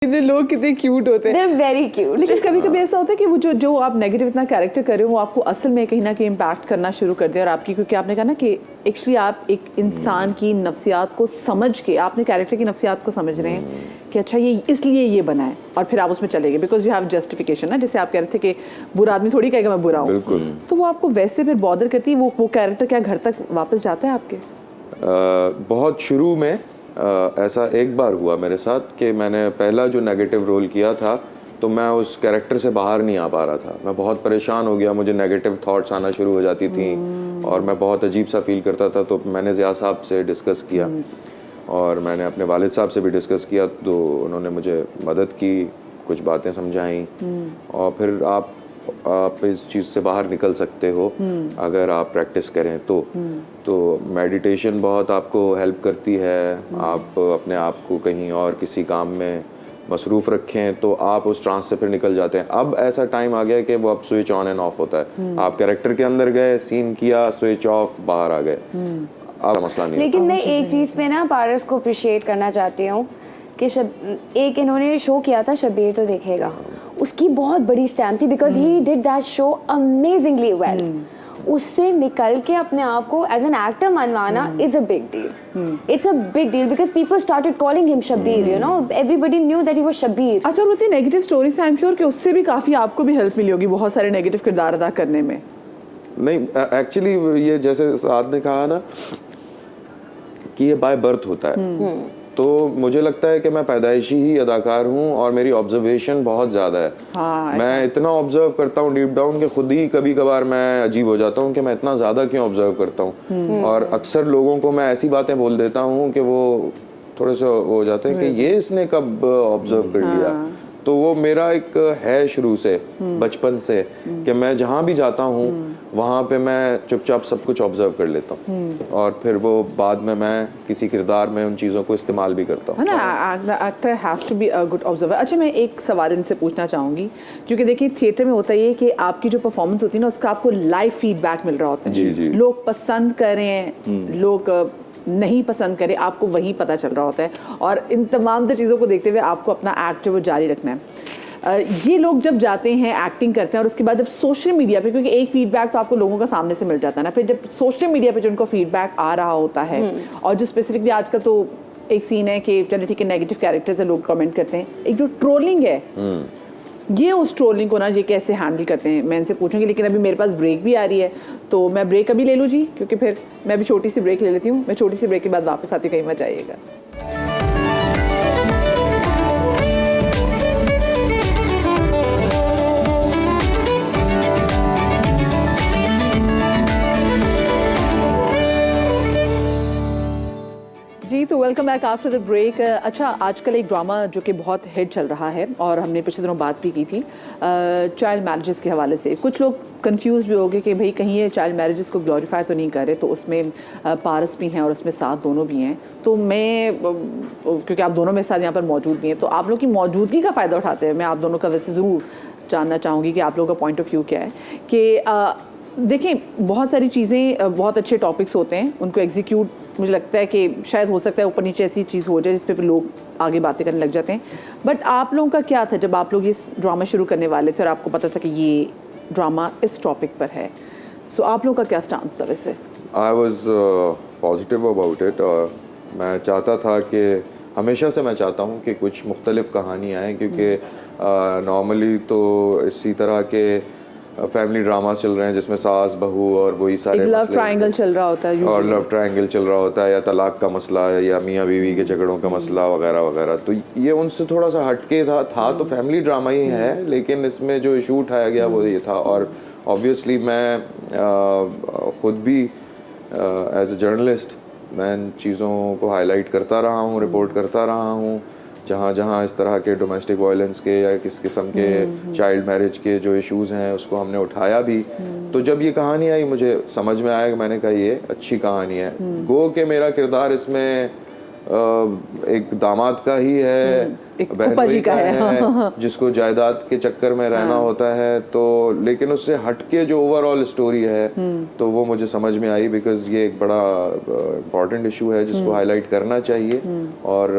इतने लोग कितने क्यूट होते हैं, they're very cute. लेकिन कभी कभी ऐसा होता है कि वो जो आप नेगेटिव इतना कैरेक्टर कर रहे हो वो आपको असल में कहीं ना कहीं इम्पैक्ट करना शुरू कर दे। और आपकी, क्योंकि आपने कहा ना कि एक्चुअली आप एक इंसान की नफ्सियात को समझ के, आपने कैरेक्टर की नफ्सियात को समझ रहे हैं कि अच्छा ये इसलिए ये बना है, और फिर आप उसमें चले गए बिकॉज यू हैव जस्टिफिकेशन ना। जैसे आप कह रहे थे कि बुरा आदमी थोड़ी कहेगा मैं बुरा हूँ, तो वो आपको वैसे फिर बॉदर करती है। वो कैरेक्टर क्या घर तक वापस जाता है आपके? बहुत शुरू में ऐसा एक बार हुआ मेरे साथ कि मैंने पहला जो नेगेटिव रोल किया था तो मैं उस कैरेक्टर से बाहर नहीं आ पा रहा था। मैं बहुत परेशान हो गया, मुझे नेगेटिव थॉट्स आना शुरू हो जाती थी और मैं बहुत अजीब सा फील करता था। तो मैंने ज़िया साहब से डिस्कस किया और मैंने अपने वालिद साहब से भी डिस्कस किया, तो उन्होंने मुझे मदद की, कुछ बातें समझाई और फिर आप इस चीज़ से बाहर निकल सकते हो अगर आप प्रैक्टिस करें तो मेडिटेशन बहुत आपको हेल्प करती है। आप अपने आप को कहीं और किसी काम में मसरूफ़ रखें तो आप उस ट्रांस से फिर निकल जाते हैं। अब ऐसा टाइम आ गया कि वो अब स्विच ऑन एंड ऑफ होता है। आप कैरेक्टर के अंदर गए, सीन किया, स्विच ऑफ, बाहर आ गए, अब मसला नहीं। लेकिन मैं एक चीज़ पे ना पारस को अप्रिशिएट करना चाहती हूँ कि एक इन्होंने शो किया था शब्बीर तो देखेगा, उसकी बहुत बड़ी स्टैम्प थी because he did that show amazingly well. उससे निकल के अपने आप को एज एन एक्टर मनवाना is a big deal. It's a big deal because people started calling him Shabbir, you know, everybody knew that he was Shabbir. अच्छा, और उतनी नेगेटिव स्टोरी से आई एम श्योर कि उससे भी काफ़ी आपको भी हेल्प मिली होगी बहुत सारे नेगेटिव किरदार अदा करने में। नहीं, एक्चुअली ये जैसे साद ने कहा ना कि ये बाय बर्थ होता है, तो मुझे लगता है कि मैं पैदाइशी ही अदाकार हूँ और मेरी ऑब्जर्वेशन बहुत ज़्यादा है। हाँ, मैं इतना ऑब्जर्व करता हूँ डीप डाउन कि खुद ही कभी कभार मैं अजीब हो जाता हूँ कि मैं इतना ज़्यादा क्यों ऑब्जर्व करता हूँ। और अक्सर लोगों को मैं ऐसी बातें बोल देता हूँ कि वो थोड़े से हो जाते हैं कि ये इसने कब ऑब्जर्व कर लिया। तो वो मेरा एक है शुरू से, बचपन से, कि मैं जहाँ भी जाता हूँ वहाँ पे मैं चुपचाप सब कुछ ऑब्जर्व कर लेता हूँ और फिर वो बाद में मैं किसी किरदार में उन चीज़ों को इस्तेमाल भी करता हूँ। Actor has to be a good observer. अच्छा, मैं एक सवाल इनसे पूछना चाहूँगी, क्योंकि देखिए थिएटर में होता ये कि आपकी जो परफॉर्मेंस होती है ना उसका आपको लाइव फीडबैक मिल रहा होता है। जी जी। लोग पसंद करें, लोग नहीं पसंद करें, आपको वही पता चल रहा होता है और इन तमाम चीज़ों को देखते हुए आपको अपना एक्ट जो वो जारी रखना है। ये लोग जब जाते हैं एक्टिंग करते हैं और उसके बाद जब सोशल मीडिया पे, क्योंकि एक फीडबैक तो आपको लोगों का सामने से मिल जाता है ना, फिर जब सोशल मीडिया पे जो उनको फीडबैक आ रहा होता है और जो स्पेसिफिकली आजकल तो एक सीन है कि चलिए ठीक है नेगेटिव कैरेक्टर्स है, लोग कमेंट करते हैं, एक जो ट्रोलिंग है, ये उस ट्रोलिंग को ना ये कैसे हैंडल करते हैं मैं इनसे पूछूंगी। लेकिन अभी मेरे पास ब्रेक भी आ रही है तो मैं ब्रेक अभी ले लूँ जी, क्योंकि फिर मैं अभी छोटी सी ब्रेक ले लेती हूँ। मैं छोटी सी ब्रेक के बाद वापस आती हूँ, कहीं मत जाइएगा। जी, तो welcome back after the break. अच्छा, आजकल एक ड्रामा जो कि बहुत हिट चल रहा है और हमने पिछले दिनों बात भी की थी चाइल्ड मैरिजेस के हवाले से। कुछ लोग कंफ्यूज भी हो गए कि भाई कहीं ये चाइल्ड मैरिजेस को ग्लोरीफाई तो नहीं कर रहे, तो उसमें पारस भी हैं और उसमें साथ दोनों भी हैं। तो मैं, क्योंकि आप दोनों मेरे साथ यहाँ पर मौजूद भी हैं, तो आप लोग की मौजूदगी का फ़ायदा उठाते हैं मैं आप दोनों का वैसे ज़रूर जानना चाहूँगी कि आप लोगों का पॉइंट ऑफ व्यू क्या है। कि देखिए, बहुत सारी चीज़ें, बहुत अच्छे टॉपिक्स होते हैं, उनको एग्जीक्यूट मुझे लगता है कि शायद हो सकता है ऊपर नीचे ऐसी चीज़ हो जाए जिस पे लोग आगे बातें करने लग जाते हैं। बट आप लोगों का क्या था जब आप लोग इस ड्रामा शुरू करने वाले थे और आपको पता था कि ये ड्रामा इस टॉपिक पर है? सो आप लोगों का क्या स्टांस था वैसे? I was positive about it. मैं चाहता था कि हमेशा से मैं चाहता हूँ कि कुछ मुख्तलिफ कहानियाँ आएँ, क्योंकि नॉर्मली तो इसी तरह के फैमिली ड्रामा चल रहे हैं जिसमें सास बहू और वही सारे लव ट्रायंगल चल रहा होता है और लव ट्रायंगल चल रहा होता है, या तलाक का मसला या मियाँ बीवी के झगड़ों का मसला वगैरह वगैरह। तो ये उनसे थोड़ा सा हटके था तो फैमिली ड्रामा ही है, लेकिन इसमें जो इशू उठाया गया वो ये था। और ऑब्वियसली मैं खुद भी एज ए जर्नलिस्ट मैं इन चीज़ों को हाईलाइट करता रहा हूँ, रिपोर्ट करता रहा हूँ, जहाँ जहाँ इस तरह के डोमेस्टिक वायलेंस के या किस किस्म के चाइल्ड मैरिज के जो इश्यूज़ हैं उसको हमने उठाया भी। तो जब ये कहानी आई मुझे समझ में आया कि मैंने कहा ये अच्छी कहानी है। गो के मेरा किरदार इसमें एक दामाद का ही है, एक बहनोई फूफा जी का है। जिसको जायदाद के चक्कर में रहना होता है, तो लेकिन उससे हटके जो ओवरऑल स्टोरी है तो वो मुझे समझ में आई, बिकॉज ये एक बड़ा इम्पॉर्टेंट इशू है जिसको हाईलाइट करना चाहिए। और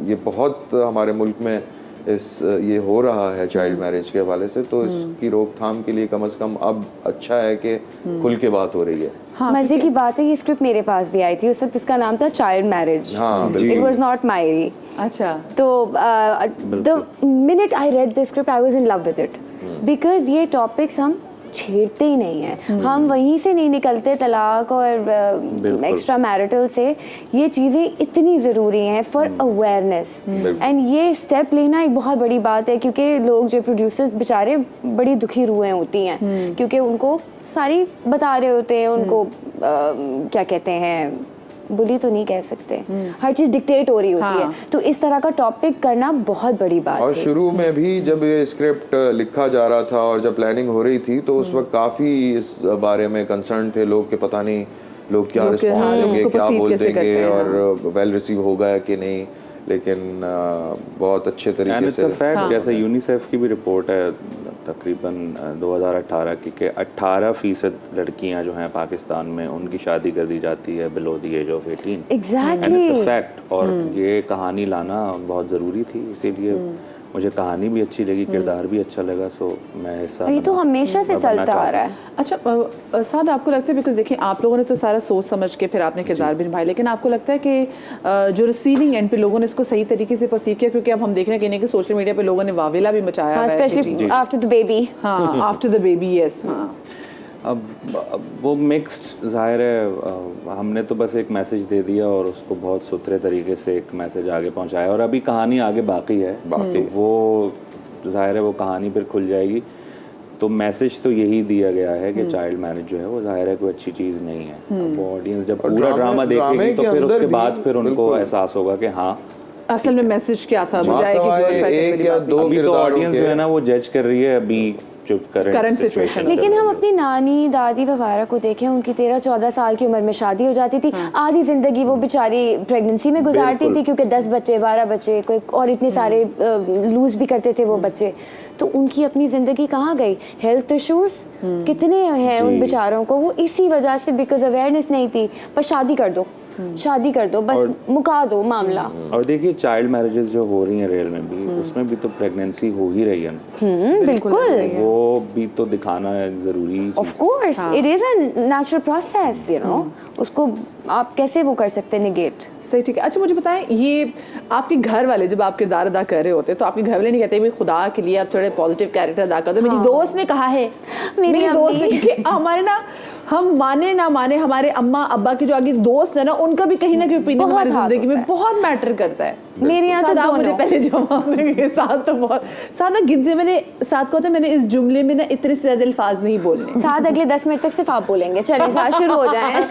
ये बहुत हमारे मुल्क में ये हो रहा है चाइल्ड मैरिज के हवाले से, तो इसकी रोकथाम के लिए कम से कम अब अच्छा है कि खुल के बात हो रही है। मजे की बात है ये स्क्रिप्ट मेरे पास भी आई थी उस वक्त, इसका नाम था चाइल्ड मैरिज। हाँ, इट वाज नॉट मायरी। अच्छा, तो the minute I read the script I was in love with it, because ये टॉपिक्स हम छेड़ते ही नहीं हैं, हम वहीं से नहीं निकलते, तलाक और एक्स्ट्रा मैरिटल से। ये चीज़ें इतनी ज़रूरी हैं फॉर अवेयरनेस, एंड ये स्टेप लेना एक बहुत बड़ी बात है, क्योंकि लोग जो प्रोड्यूसर्स बेचारे बड़ी दुखी रूहें होती हैं, क्योंकि उनको सारी बता रहे होते हैं, उनको क्या कहते हैं, बुली तो नहीं कह सकते, हर चीज डिक्टेट हो रही होती है, तो इस तरह का टॉपिक करना बहुत बड़ी बात है। और शुरू में भी जब ये स्क्रिप्ट लिखा जा रहा था और जब प्लानिंग हो रही थी, तो उस वक्त काफी इस बारे में कंसर्न थे लोग कि पता नहीं लोग क्या रिस्पॉन्ड देंगे, क्या बोल देंगे, और वेल रिसीव होगा कि नहीं, लेकिन बहुत अच्छे तरीके से। फैक्ट जैसे यूनिसेफ की भी रिपोर्ट है तकरीबन 2018 की, कि 18% लड़कियां जो हैं पाकिस्तान में उनकी शादी कर दी जाती है below the age of 18। Exactly, it's a fact. और ये कहानी लाना बहुत ज़रूरी थी, इसीलिए मुझे कहानी भी अच्छी लगी, किरदार भी अच्छा लगा, सो मैं हिस्सा ये तो हमेशा से चलता आ रहा है। अच्छा साद, आपको लगता है, बिकॉज देखिए आप लोगों ने तो सारा सोच समझ के फिर आपने किरदार भी निभाया, लेकिन आपको लगता है कि जो रिसीविंग एंड पे लोगों ने इसको सही तरीके से परसीव किया? क्योंकि अब हम देख रहे हैं कि सोशल मीडिया पे लोगों ने वावेला भी मचाया है, स्पेशली आफ्टर द बेबी। हाँ, आफ्टर द बेबी, यस। हाँ, अब वो मिक्स्ड, ज़ाहिर है हमने तो बस एक मैसेज दे दिया और उसको बहुत सुथरे तरीके से एक मैसेज आगे पहुंचाया, और अभी कहानी आगे बाकी है, वो ज़ाहिर है वो कहानी फिर खुल जाएगी। तो मैसेज तो यही दिया गया है कि चाइल्ड मैरिज जो है वो ज़ाहिर है कोई अच्छी चीज़ नहीं है। वो ऑडियंस जब पूरा ड्रामा देखेगी तो फिर उसके बाद फिर उनको एहसास होगा कि हाँ असल में मैसेज क्या था, बजाय कि एक या दो अभी तो ऑडियंस जो है ना वो जज कर रही है अभी जो करंट सिचुएशन। लेकिन हम अपनी नानी दादी वगैरह को देखें, उनकी 13-14 साल की उम्र में शादी हो जाती थी, आधी जिंदगी वो बेचारी प्रेगनेंसी में गुजारती थी, क्योंकि 10 बच्चे 12 बच्चे कोई और इतने सारे लूज भी करते थे वो बच्चे, तो उनकी अपनी जिंदगी कहाँ गई? हेल्थ इश्यूज कितने हैं उन बेचारों को, वो इसी वजह से, बिकॉज अवेयरनेस नहीं थी। पर शादी कर दो, शादी कर दो, बस मुका दो मामला। और देखिए चाइल्ड मैरिजेस जो हो रही हैं रियल में भी, उसमें भी तो प्रेगनेंसी हो ही रही है। बिल्कुल, वो भी तो दिखाना जरूरी। Of course it is a natural process, you know, उसको आप कैसे वो कर सकते हैं निगेट। सही, ठीक है। अच्छा मुझे बताएं, ये आपके घर वाले जब आप किरदार अदा कर रहे होते तो आपके घर वाले नहीं कहते भाई खुदा के लिए आप थोड़े पॉजिटिव कैरेक्टर अदा कर दो? मेरी दोस्त ने कहा है, मेरी दोस्त ने, क्योंकि हमारे ना, हम माने ना माने, हमारे अम्मा अब्बा के जो आगे दोस्त है ना, उनका भी कहीं ना कहीं ओपिनियन हमारी जिंदगी में बहुत मैटर करता है। मेरे यहाँ तो मुझे पहले जवाब देंगे, साथ तो बहुत साथ ना गिनती, मैंने साथ को होता है, मैंने इस जुमले में ना इतने से ज्यादा अल्फाज नहीं बोलने। साथ अगले 10 मिनट तक सिर्फ आप बोलेंगे, चलिए साथ शुरू हो जाए।